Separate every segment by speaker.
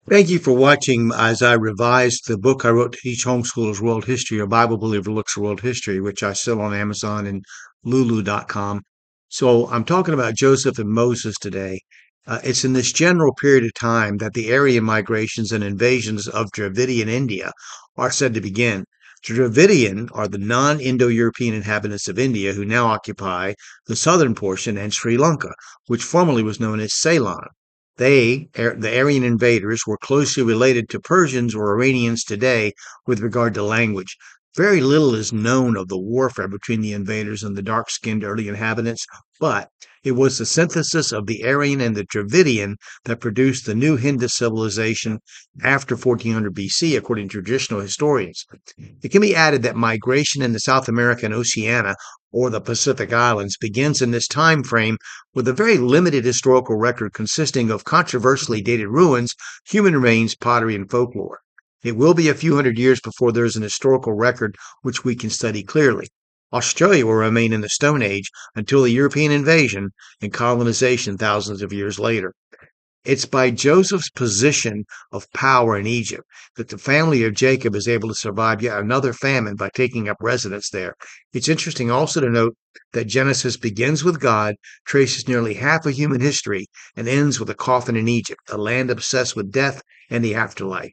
Speaker 1: Thank you for watching as I revised the book I wrote to teach homeschoolers world history, A Bible Believer Looks at World History, which I sell on Amazon and Lulu.com. So I'm talking about Joseph and Moses today. It's in this general period of time that the Aryan migrations and invasions of Dravidian India are said to begin. Dravidian are the non-Indo-European inhabitants of India who now occupy the southern portion and Sri Lanka, which formerly was known as Ceylon. The Aryan invaders, were closely related to Persians or Iranians today with regard to language. Very little is known of the warfare between the invaders and the dark-skinned early inhabitants, but it was the synthesis of the Aryan and the Dravidian that produced the new Hindu civilization after 1400 BC, according to traditional historians. It can be added that migration in the South American Oceania or the Pacific Islands begins in this time frame with a very limited historical record consisting of controversially dated ruins, human remains, pottery, and folklore. It will be a few hundred years before there is an historical record which we can study clearly. Australia will remain in the Stone Age until the European invasion and colonization thousands of years later. It's by Joseph's position of power in Egypt that the family of Jacob is able to survive yet another famine by taking up residence there. It's interesting also to note that Genesis begins with God, traces nearly half of human history, and ends with a coffin in Egypt, a land obsessed with death and the afterlife.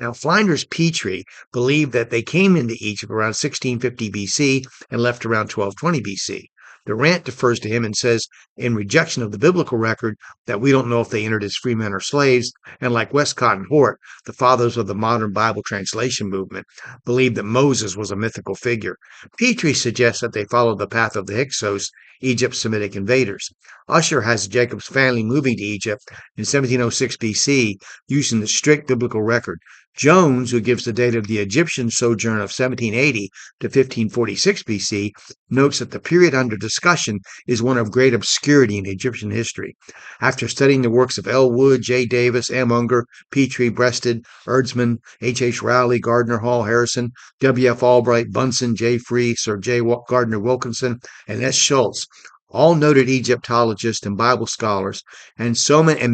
Speaker 1: Now, Flinders Petrie believed that they came into Egypt around 1650 BC and left around 1220 BC. Durant defers to him and says, in rejection of the biblical record, that we don't know if they entered as free men or slaves, and like Westcott and Hort, the fathers of the modern Bible translation movement, believed that Moses was a mythical figure. Petrie suggests that they followed the path of the Hyksos, Egypt's Semitic invaders. Usher has Jacob's family moving to Egypt in 1706 BC using the strict biblical record. Jones, who gives the date of the Egyptian sojourn of 1780 to 1546 BC, notes that the period under discussion is one of great obscurity in Egyptian history. After studying the works of L. Wood, J. Davis, M. Unger, Petrie, Breasted, Erdsman, H. Rowley, Gardner Hall, Harrison, W. F. Albright, Bunsen, J. Free, Sir J. Gardner Wilkinson, and S. Schultz, all noted Egyptologists and Bible scholars, and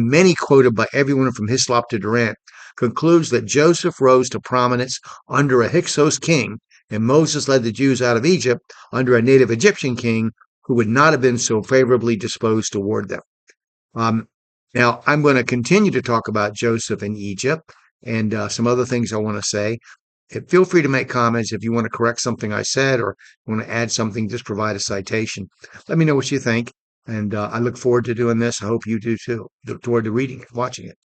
Speaker 1: many quoted by everyone from Hislop to Durant, concludes that Joseph rose to prominence under a Hyksos king, and Moses led the Jews out of Egypt under a native Egyptian king who would not have been so favorably disposed toward them. Um, Now, I'm going to continue to talk about Joseph in Egypt and some other things I want to say. Feel free to make comments if you want to correct something I said or want to add something, just provide a citation. Let me know what you think. And I look forward to doing this. I hope you do too. Look forward to reading it, watching it.